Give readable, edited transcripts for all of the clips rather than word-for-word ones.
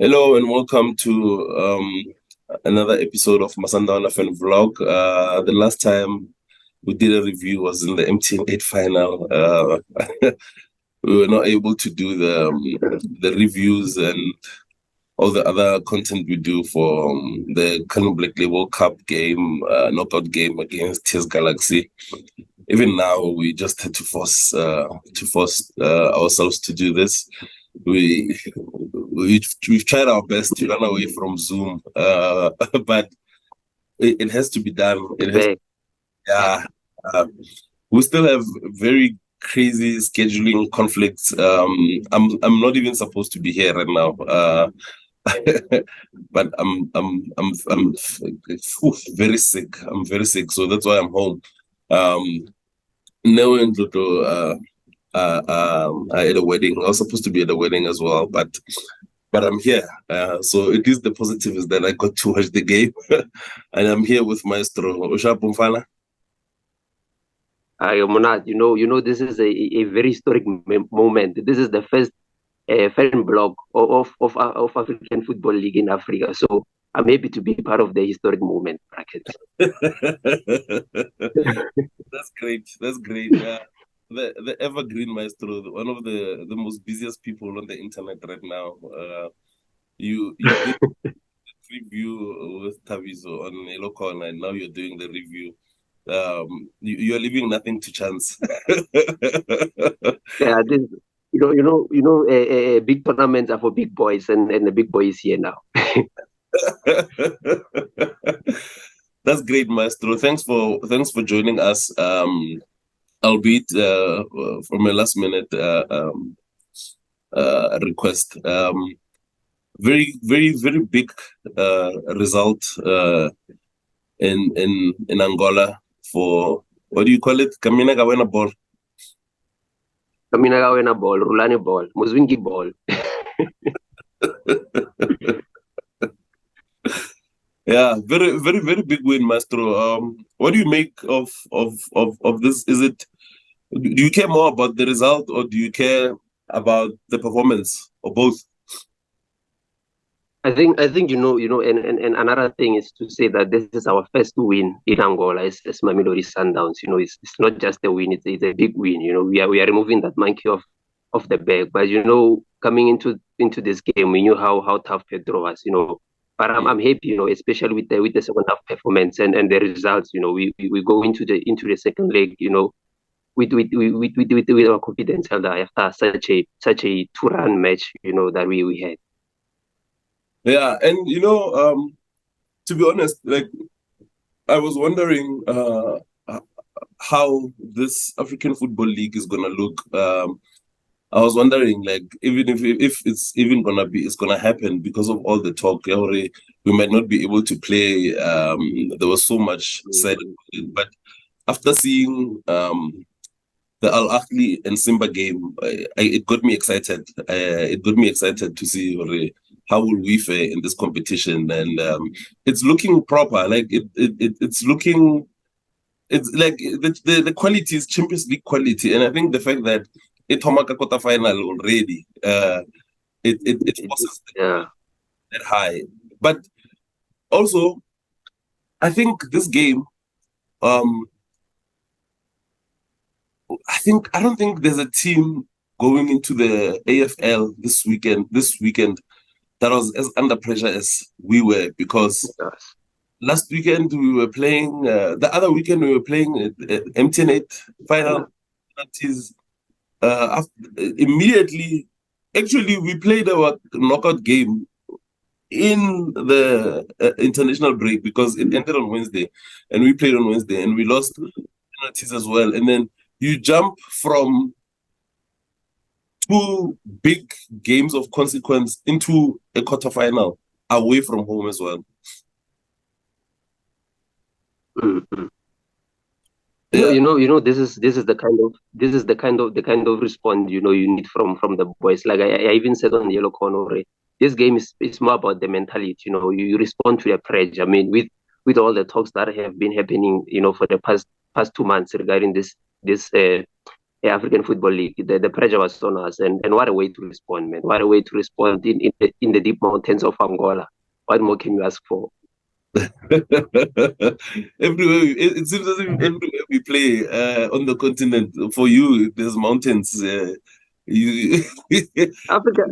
Hello and welcome to another episode of Masandana Fan Vlog. The last time we did a review was in the MTN 8 final. We were not able to do the reviews and all the other content we do for the Kano Black Label Cup game, knockout game against TS Galaxy. Even now, we just had to force ourselves to do this. We've tried our best to run away from Zoom, but it has to be done. It has, Back. yeah. Uh, we still have very crazy scheduling conflicts. I'm not even supposed to be here right now. But I'm very sick. I'm very sick, so that's why I'm home. Um, knowing that I had a wedding. I was supposed to be at a wedding as well, but I'm here. So it is the positive is that I got to watch the game, and I'm here with Maestro Usha Pumfana. Monad, this is a very historic moment. This is the first fan blog of African Football League in Africa. So I'm happy to be part of the historic moment, bracket. That's great. That's great. The evergreen Maestro, one of the most busiest people on the internet right now. You did review with Taviso on Elocon, and now you're doing the review. You're leaving nothing to chance. Yeah, this, big tournaments are for big boys, and the big boy is here now. That's great, Maestro. Thanks for joining us. Albeit from a last minute request. Very big result in Angola for what do you call it? Kamina Gawena ball. Kamina Gawena ball, Rulani ball, Muzwingi ball. Yeah, very big win, Maestro. What do you make of this? Do you care more about the result or do you care about the performance or both? I think and another thing is to say that this is our first win in Angola as Mamelodi Sundowns. It's not just a win; it's a big win. We are removing that monkey off the back. But coming into this game, we knew how tough Petro was. But I'm happy. Especially with the second half performance and the results. We go into the second leg. With our confidence held after such a 2-run match. That we had. Yeah, and to be honest, like I was wondering how this African Football League is gonna look. I was wondering, like, even if it's even it's gonna happen because of all the talk. We might not be able to play. There was so much said, but after seeing the Al Ahly and Simba game, it got me excited. It got me excited to see how will we fare in this competition, and it's looking proper. Like it's looking. It's like the quality is Champions League quality, and I think the fact that it Homaka quarter final already, it forces Yeah. that high. But also, I think this game, um, I don't think there's a team going into the AFL this weekend that was as under pressure as we were because Yes. last weekend we were playing the other weekend we were playing at MTN 8 final. That is immediately actually we played our knockout game in the international break because it ended on Wednesday and we played on Wednesday and we lost penalties as well. And then you jump from two big games of consequence into a quarterfinal away from home as well. Mm-hmm. Yeah, This is the kind of response you need from the boys. Like I even said on the yellow corner, this game is more about the mentality. You respond to the pressure. I mean, with all the talks that have been happening, for the past 2 months regarding this African Football League. The pressure was on us, and what a way to respond, man! What a way to respond in the deep mountains of Angola. What more can you ask for? It seems as if everywhere we play on the continent, for you, there's mountains. You, Africa,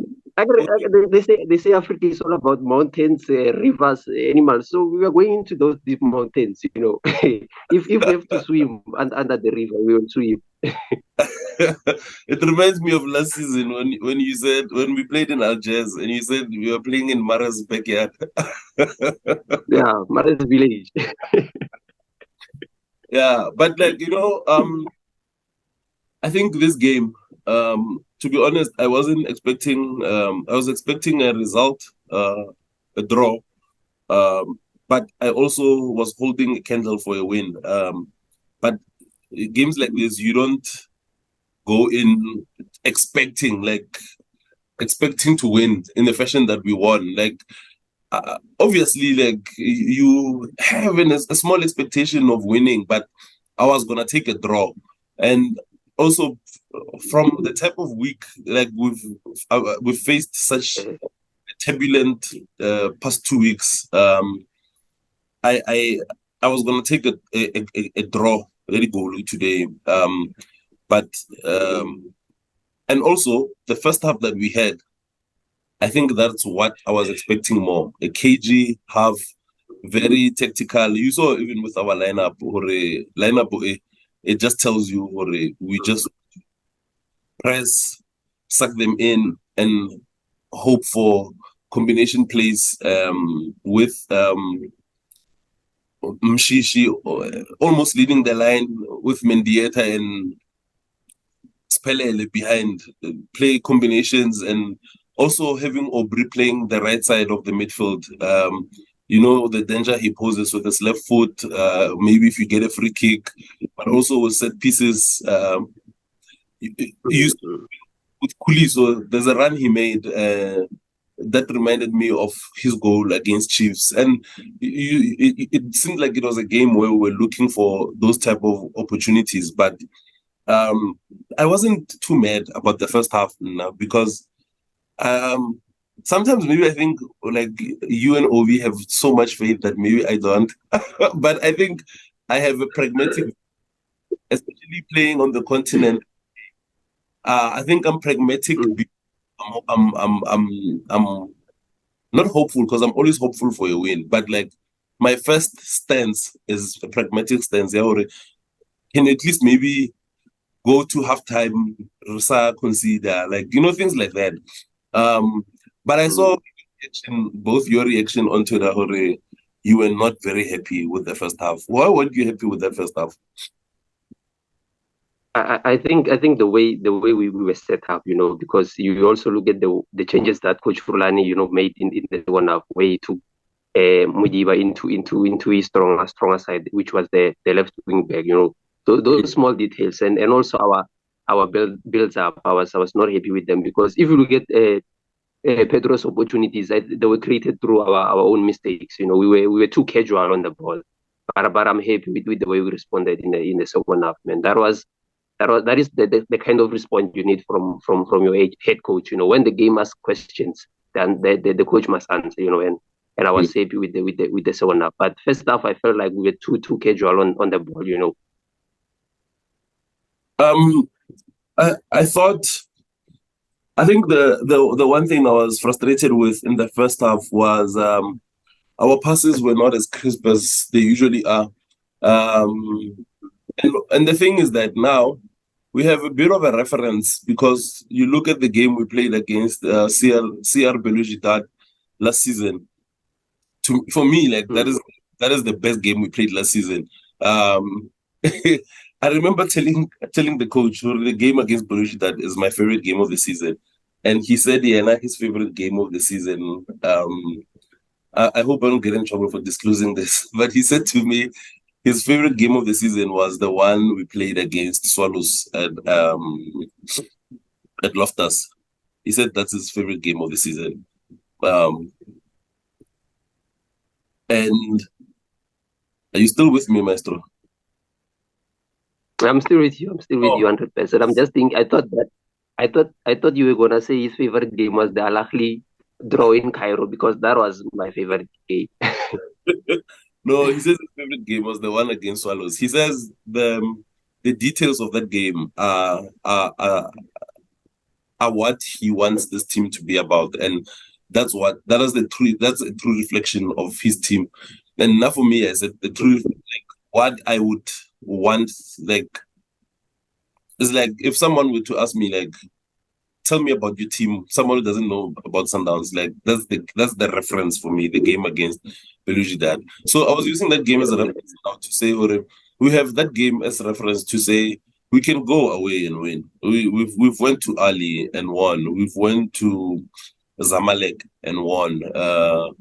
they say Africa is all about mountains, rivers, animals. So we are going into those deep mountains. If we have to swim under the river, we will swim. it reminds me of last season when you said when we played in Algiers and you said we were playing in Mara's backyard. Yeah, Mara's village. Yeah, but like I think this game, to be honest, I wasn't expecting. I was expecting a result, a draw, but I also was holding a candle for a win. But games like this, you don't go in expecting to win in the fashion that we won. Like obviously, like you have a small expectation of winning, but I was gonna take a draw, and also from the type of week like we've faced such turbulent past 2 weeks. I was gonna take a draw, very goal today. But and also the first half that we had, I think that's what I was expecting more. A KG half, very tactical. You saw even with our lineup, it just tells you, we just press, suck them in, and hope for combination plays with Mshishi almost leading the line with Mendieta and Spelele behind, play combinations, and also having Aubrey playing the right side of the midfield. The danger he poses with his left foot, maybe if you get a free kick, but also with set pieces. With Kuli, so there's a run he made that reminded me of his goal against Chiefs, and it seemed like it was a game where we were looking for those type of opportunities. But I wasn't too mad about the first half now because sometimes maybe I think like you and Ovi have so much faith that maybe I don't, but I think I have a pragmatic, especially playing on the continent. I think I'm pragmatic. I'm not hopeful because I'm always hopeful for a win. But like my first stance is a pragmatic stance. Yeah, or can at least maybe go to halftime, consider like things like that. But I saw both your reaction on Twitter, Hore, you were not very happy with the first half. Why weren't you happy with that first half? I think the way we were set up, because you also look at the changes that Coach Fulani, made in the 1 half way to Mujiba into his stronger side, which was the left wing back. Those small details and also our builds up. I was not happy with them because if you look at Petro's opportunities, they were created through our own mistakes. We were too casual on the ball. But I'm happy with the way we responded in the second half, man. That is the kind of response you need from your head coach. When the game asks questions, then the coach must answer. And I was happy with the second half. But first half, I felt like we were too casual on the ball. I think the one thing I was frustrated with in the first half was our passes were not as crisp as they usually are. And the thing is that now we have a bit of a reference because you look at the game we played against CR Belouizdad last season. For me, like that is the best game we played last season. I remember telling the coach the game against Belouizdad is my favorite game of the season, and he said, "Yeah, not his favorite game of the season." I hope I don't get in trouble for disclosing this, but he said to me his favorite game of the season was the one we played against Swallows at Loftus. He said that's his favorite game of the season. And are you still with me, Maestro? I'm still with you. I'm still with you 100%. I'm just thinking. I thought you were gonna say his favorite game was the Al Ahly draw in Cairo because that was my favorite game. No, he says his favorite game was the one against Swallows. He says the details of that game are what he wants this team to be about, and that's a true reflection of his team. And now for me, I said the truth, like what I would want, like is like if someone were to ask me, like, tell me about your team, someone who doesn't know about Sundowns, like that's the reference for me, the game against Belouizdad. So I was using that game as a reference now to say, we have that game as a reference to say we can go away and win. We've went to Ali and won. We've went to Zamalek and won. A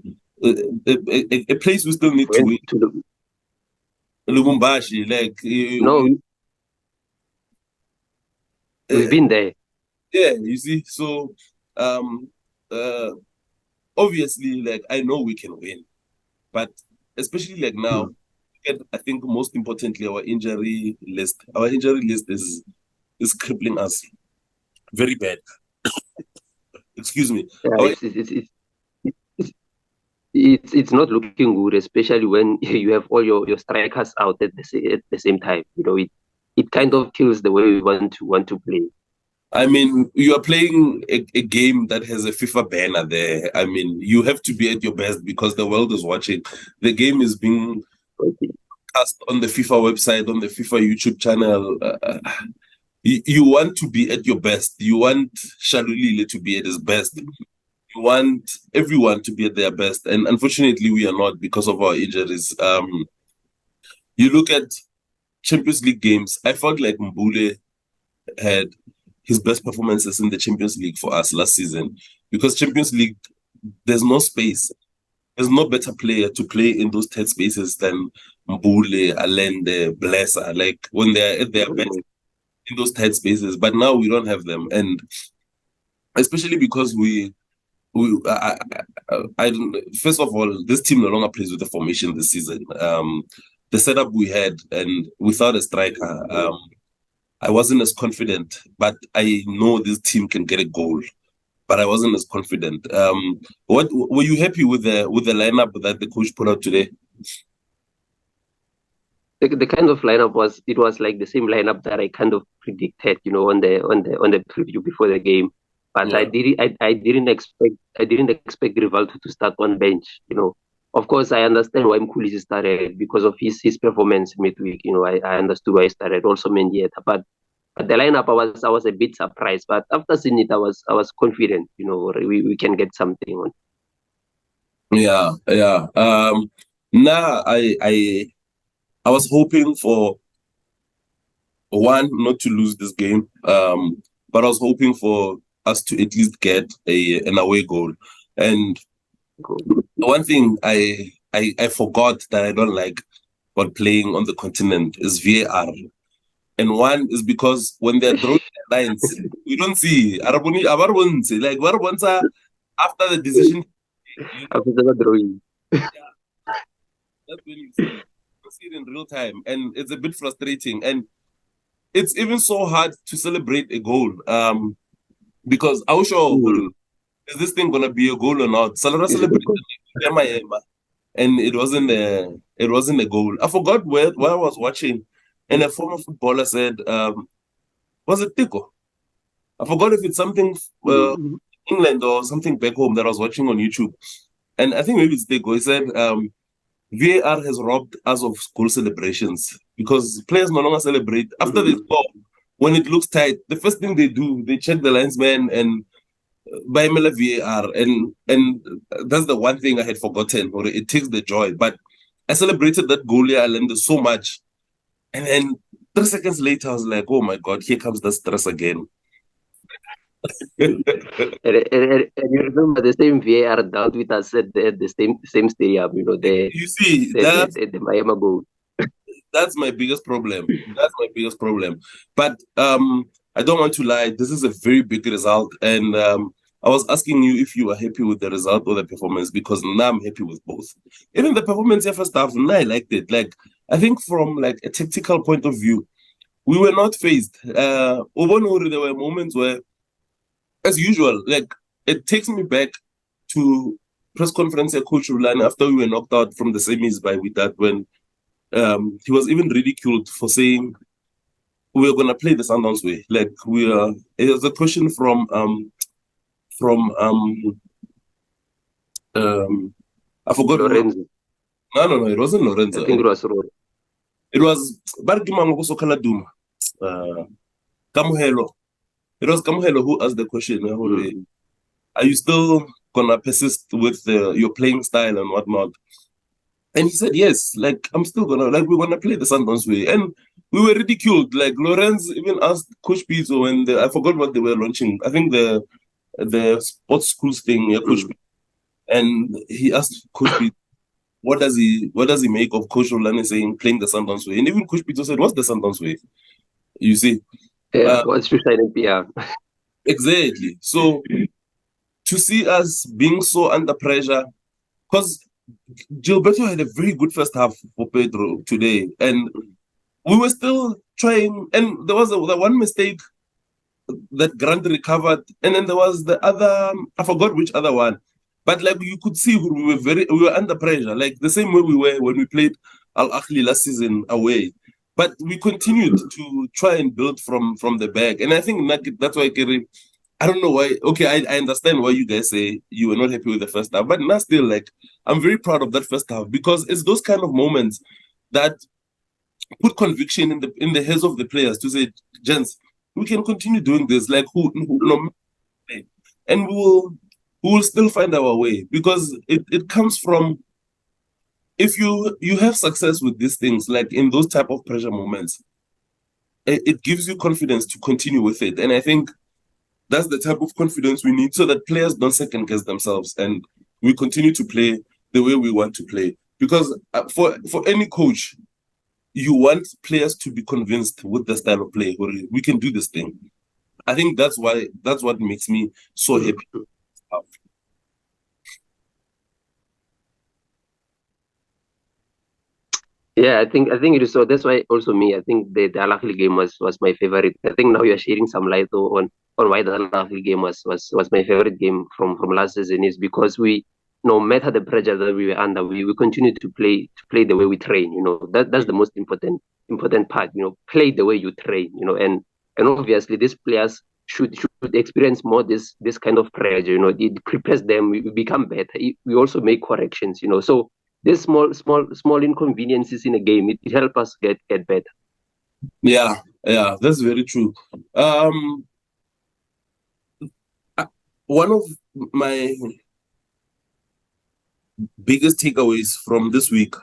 place we still need to win. Lubumbashi, like No, we've been there. Yeah, you see. So um uh obviously, like I know we can win, but especially like now, I think most importantly, our injury list. Our injury list is crippling us very bad. Excuse me. Yeah, it's not looking good, especially when you have all your strikers out at the same time. You know, it kind of kills the way we want to play. I mean, you are playing a game that has a FIFA banner there. I mean, you have to be at your best because the world is watching. The game is being cast on the FIFA website, on the FIFA YouTube channel. You want to be at your best. You want Shalulile to be at his best. You want everyone to be at their best. And unfortunately, we are not because of our injuries. You look at Champions League games, I felt like Mbule had his best performances in the Champions League for us last season because Champions League, there's no space. There's no better player to play in those tight spaces than Mbule, Allende, Blesser, like when they're at their best in those tight spaces. But now we don't have them. And especially because I don't, first of all, this team no longer plays with the formation this season. The setup we had and without a striker, I wasn't as confident, but I know this team can get a goal. But I wasn't as confident. What were you happy with the lineup that the coach put out today? The kind of lineup was like the same lineup that I kind of predicted, you know, on the preview before the game. But yeah. I didn't expect Rivaldo to start on bench, you know. Of course, I understand why Mkhulizi started because of his performance midweek. You know, I understood why he started. Also Mendieta, but the lineup I was a bit surprised. But after seeing it, I was confident. You know, we can get something on. Yeah. Now I was hoping for one, not to lose this game, but I was hoping for us to at least get an away goal. And one thing I forgot that I don't like about playing on the continent is VAR. And one is because when they're drawing the lines, we don't see like after the decision. After the drawing. Yeah, that's when you see it in real time, and it's a bit frustrating. And it's even so hard to celebrate a goal, because I was sure, is this thing gonna be a goal or not? Salara celebrated and it wasn't a goal. I forgot where I was watching, and a former footballer said, was it Tico? I forgot if it's something England or something back home that I was watching on YouTube, and I think maybe it's Tico. He said, VAR has robbed us of goal celebrations because players no longer celebrate after they score. When it looks tight, the first thing they do, they check the linesman and by VAR, and that's the one thing I had forgotten, or it takes the joy. But I celebrated that goal here, Allende, so much, and then 3 seconds later, I was like, "Oh my God, here comes the stress again." and you remember the same VAR dealt with us at the same stadium, you know, you see, the Miami goal. That's my biggest problem. But I don't want to lie. This is a very big result, and I was asking you if you were happy with the result or the performance, because now I'm happy with both. Even the performance, first half, now I liked it. Like, I think from like a tactical point of view, we were not phased. There were moments where, as usual, like it takes me back to press conference at Coach Luanda after we were knocked out from the semis by Without, when he was even ridiculed for saying we were gonna play the Sundowns way. Like it was a question from I forgot Lorenzo. no, it wasn't Lorenzo. I think it was Rory. It was Bargimango Sokala Duma. Kamuhelo. It was Kamuhelo who asked the question, are you still gonna persist with your playing style and whatnot? And he said, yes, like I'm still gonna, like we're gonna play the Sundowns way. And we were ridiculed. Like Lorenz even asked Coach Pizzo when I forgot what they were launching. I think the sports schools thing, yeah, Coach Pizzo. And he asked Coach Pizzo, what does he make of Coach Rolani saying playing the Sundowns way? And even Coach Pizzo said, what's the Sundowns way? You see? Yeah, what's your signing PR? Exactly. So to see us being so under pressure, because Gilberto had a very good first half for Pedro today, and we were still trying. And there was the one mistake that Grant recovered, and then there was the other. I forgot which other one, but like you could see, we were under pressure, like the same way we were when we played Al Ahly last season away. But we continued to try and build from the back, and I think that's why Kerry. I don't know why. Okay, I understand why you guys say you were not happy with the first half, but now still, like, I'm very proud of that first half because it's those kind of moments that put conviction in the heads of the players to say, gents, we can continue doing this, like and we will still find our way because it comes from if you have success with these things, like in those type of pressure moments, it gives you confidence to continue with it, and I think that's the type of confidence we need so that players don't second guess themselves and we continue to play the way we want to play. Because for any coach, you want players to be convinced with the style of play. We can do this thing. I think that's what makes me so happy. Yeah, I think it is so. That's why also me. I think the Al Ahly game was my favorite. I think now you're sharing some light on why the Al Ahly game was my favorite game from last season is because we, no matter the pressure that we were under, we continue to play the way we train. You know, that's the most important part. You know, play the way you train. You know, and obviously these players should experience more this kind of pressure. You know, it prepares them. We become better. We also make corrections. You know, so these small inconveniences in a game, it helps us get better. Yeah, that's very true. One of my biggest takeaways from this week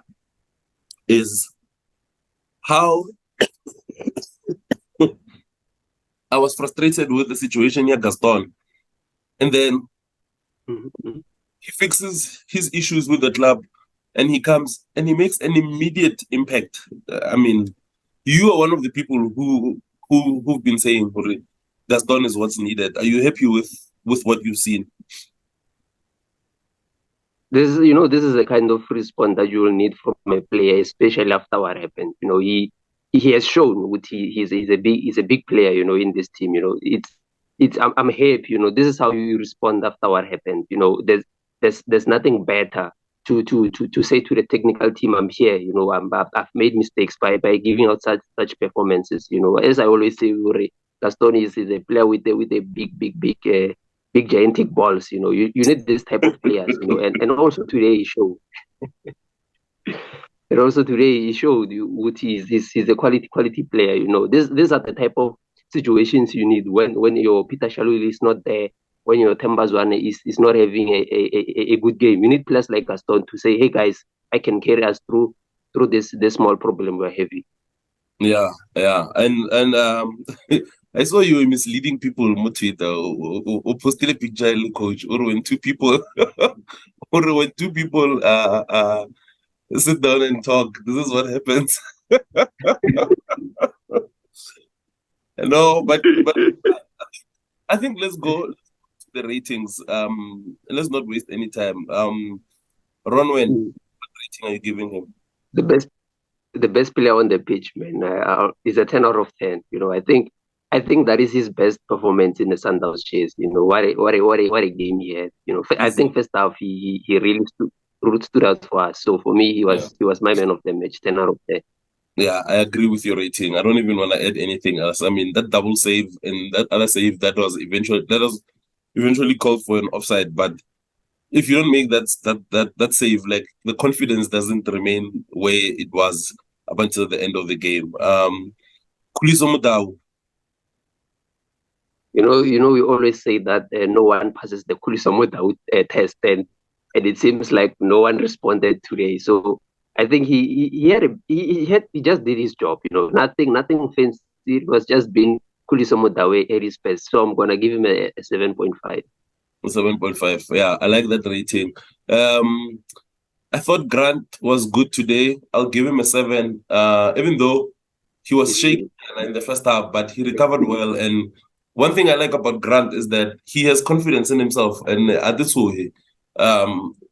is how I was frustrated with the situation here, Gaston, and then he fixes his issues with the club, and he comes and he makes an immediate impact. I mean, you are one of the people who've been saying, Gaston is what's needed. Are you happy with what you've seen? This is a kind of response that you will need from a player, especially after what happened. You know, he has shown what he's a big player. You know, in this team. You know, I'm happy. You know, this is how you respond after what happened. You know, there's nothing better to say to the technical team, I'm here. You know, I've made mistakes by giving out such performances. You know, as I always say, Gaston is a player with a big gigantic balls. You know, you need this type of players. You know, and also today he showed. And also today he showed you what he's a quality player. You know, these are the type of situations you need when your Peter Shaluli is not there, when your Tembazwane is not having a good game. You need players like Gaston to say, hey guys, I can carry us through this small problem we're having. Yeah, and I saw you were misleading people on Twitter or posted a picture, coach, or when two people sit down and talk. This is what happens. No, but I think let's go to the ratings. Let's not waste any time. Ronwen, what rating are you giving him? The best. the best player on the pitch, man, is a 10 out of 10. I think that is his best performance in the Sundowns chase. What a game he had. I think first half he really stood out for us. So for me, Yeah. he was my man of the match, 10 out of 10. Yeah, I agree with your rating. I don't even want to add anything else. I mean, that double save and that other save that was eventually called for an offside. But if you don't make that save, like the confidence doesn't remain where it was up until the end of the game. Khuliso Mudau, We always say that no one passes the Kulisamuda test, and it seems like no one responded today. So I think he just did his job. Nothing fancy. It was just being Kulisamuda at his best. So I'm gonna give him a 7.5. 7.5. Yeah, I like that rating. I thought Grant was good today. I'll give him a 7. Even though he was shaky in the first half, but he recovered well. And one thing I like about Grant is that he has confidence in himself. And at this way,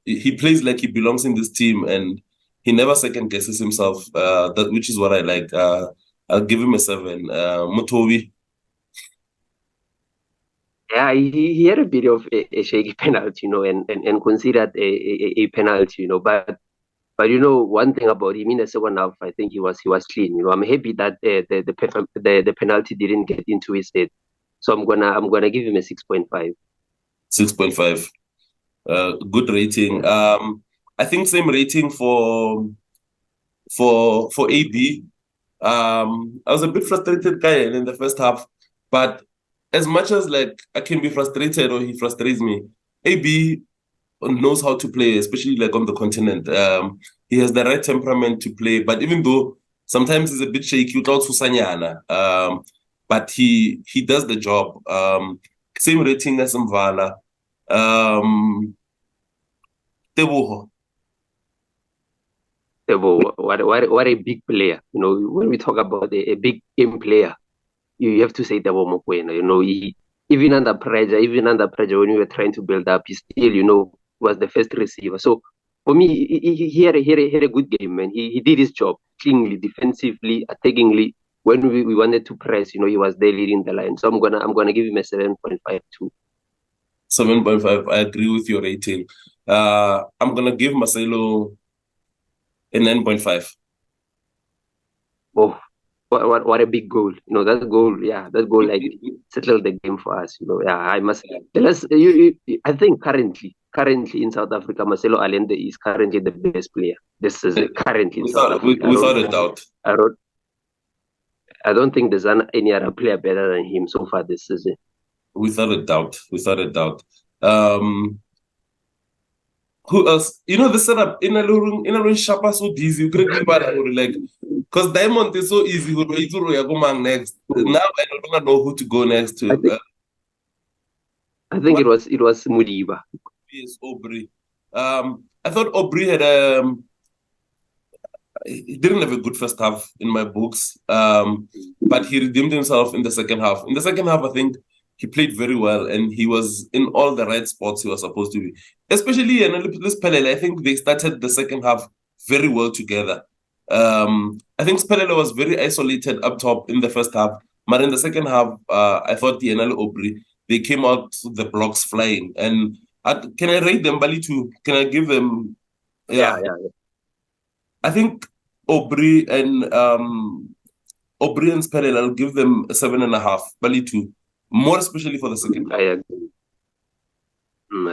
he plays like he belongs in this team, and he never second guesses himself. Which is what I like. I'll give him a 7. Mutobi. Yeah, he had a bit of a shaky penalty, and considered a penalty, But one thing about him in the second half, I think he was clean. I'm happy that the penalty didn't get into his head. So I'm gonna give him a 6.5. 6.5. Good rating. I think same rating for AB. I was a bit frustrated guy in the first half, but as much as like I can be frustrated or he frustrates me, AB knows how to play, especially like on the continent. He has the right temperament to play, but even though sometimes he's a bit shaky, but he does the job. Same rating as Mvala. Teboho. What a big player. When we talk about a big game player, you have to say Teboho Mokoena. Even under pressure, when we were trying to build up, he still, was the first receiver. So for me, he had a good game, man. He did his job cleanly, defensively, attackingly. When we wanted to press, he was there leading the line. So I'm gonna give him a 7.5 too. 7.5. I agree with your rating. I'm gonna give Marcelo a 9.5. Oh, what a big goal! That goal like settled the game for us. Yeah, I must tell us. I think currently in South Africa, Marcelo Allende is currently the best player. This is currently in South Africa. Without a doubt. I don't think there's any other player better than him so far this season. Without a doubt. Who else? The setup in a room sharper so easy. You couldn't like because Diamond is so easy. Who go next? Now I don't know who to go next to. I think it was Mudiba. Yes, Aubrey. I thought Aubrey he didn't have a good first half in my books, but he redeemed himself in the second half. In the second half, I think he played very well, and he was in all the right spots he was supposed to be. Especially in Pelele, I think they started the second half very well together. I think Pelele was very isolated up top in the first half, but in the second half, I thought the Enele Aubrey, they came out the blocks flying. And can I rate them, Bali, too? Can I give them? Yeah. I think Aubrey and Pelele, I'll give them a 7.5, Bali, too. More especially for the second half. I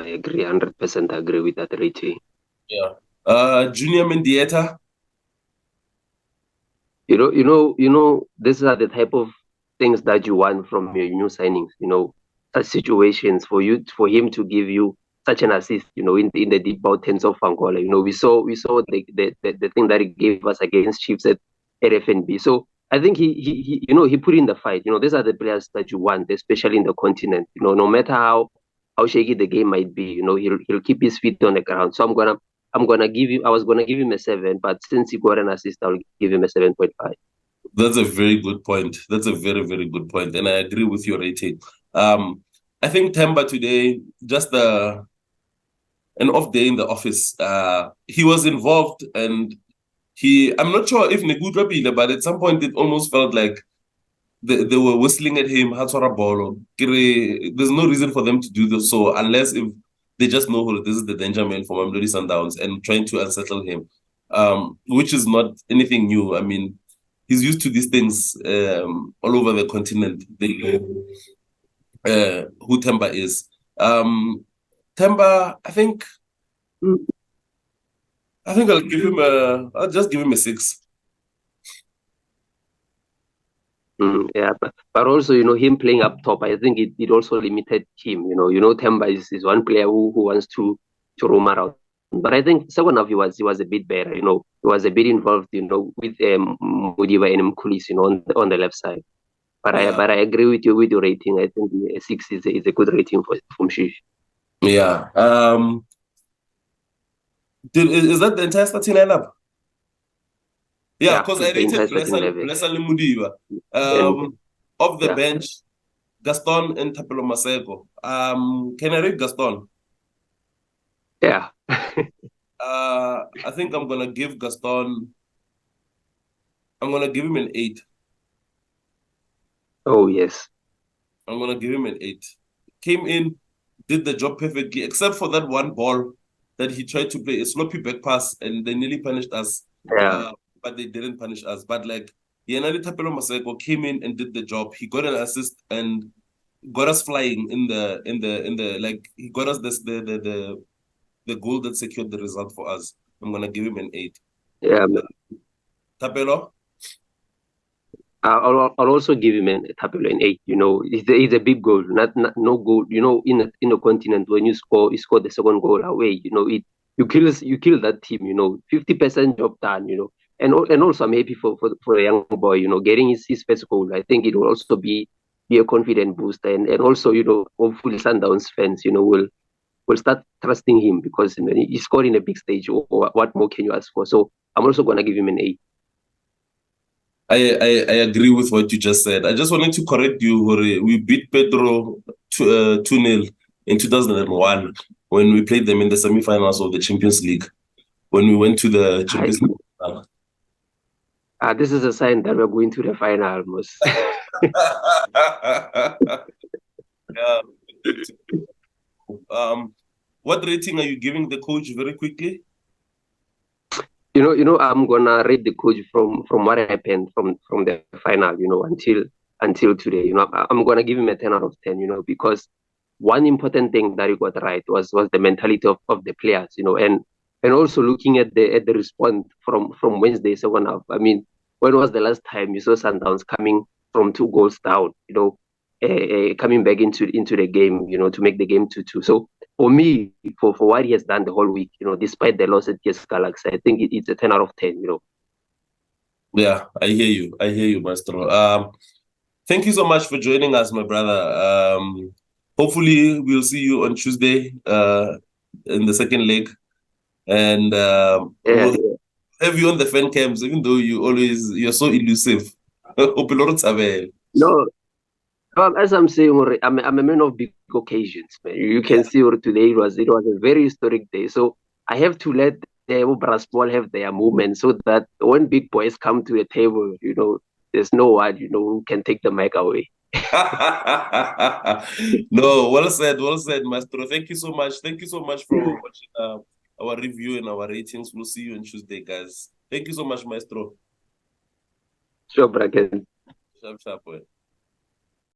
agree, 100% agree with that rating. Yeah. Junior Mendieta. These are the type of things that you want from your new signings. Such situations for him to give you such an assist. In the deep mountains of Angola. We saw the thing that he gave us against Chiefs at FNB. So I think he put in the fight. These are the players that you want, especially in the continent. No matter how shaky the game might be, he'll keep his feet on the ground. So I was gonna give him a 7, but since he got an assist, I'll give him a 7.5. That's a very good point. That's a very, very good point. And I agree with your rating. I think Temba today, just an off day in the office. He was involved and I'm not sure if Negutwa, but at some point it almost felt like they were whistling at him, Hatswara Bolo. There's no reason for them to do this so unless if they just know this is the danger man for Mamelodi Sundowns and trying to unsettle him, which is not anything new. I mean, he's used to these things all over the continent. They who Temba is. Temba, I think I'll just give him a 6. Yeah, but also, him playing up top, I think it also limited him. Temba is one player who wants to roam around. But I think second half he was a bit better. He was a bit involved. With Mudiva and Mkulis, on the left side. But I agree with you with your rating. I think a 6 is a good rating for Mshish. Yeah. Is that the entire starting lineup? Yeah, because I rated Blessing Mudiva. Off the bench, Gaston and Tapelo Maseko. Can I rate Gaston? Yeah. I think I'm gonna give Gaston. I'm gonna give him an 8. Oh yes. I'm gonna give him an 8. Came in, did the job perfectly, except for that one ball that he tried to play a sloppy back pass, and they nearly punished us. Yeah. But they didn't punish us. But like Yenali Tapelo Maseko came in and did the job. He got an assist and got us flying in the like he got us the goal that secured the result for us. I'm gonna give him an 8. Yeah. Tapelo? I'll also give him a Tapelo an 8. It's a big goal, not no goal. In the continent when you score the second goal away. You kill that team. 50% job done. And also I'm happy for a young boy. Getting his first goal. I think it will also be a confident boost, and also hopefully Sundowns fans will start trusting him because he scored in a big stage. Or what more can you ask for? So I'm also gonna give him an 8. I agree with what you just said. I just wanted to correct you, Hore. We beat Petro 2-0 in 2001 when we played them in the semi-finals of the Champions League. When we went to the Champions League. This is a sign that we're going to the final almost. Yeah. What rating are you giving the coach very quickly? I'm gonna rate the coach from what happened from the final, until today. I'm gonna give him a 10 out of 10, because one important thing that he got right was the mentality of the players, and also looking at the response from Wednesday second half. I mean, when was the last time you saw Sundowns coming from 2 goals down, coming back into the game, to make the game 2-2. So for me, for what he has done the whole week, despite the loss at TS Galaxy, I think it's a 10 out of 10, Yeah, I hear you, Maestro. Thank you so much for joining us, my brother. Hopefully we'll see you on Tuesday in the second leg. And we'll have you on the fan cams, even though you're so elusive. No, as I'm saying, I'm a man of big occasions, man. You can see today it was a very historic day. So I have to let the brass ball have their movement so that when big boys come to the table, there's no one, who can take the mic away. No, well said, Maestro. Thank you so much. Thank you so much for watching our review and our ratings. We'll see you on Tuesday, guys. Thank you so much, Maestro. Sure, Bracken. Sharp, boy.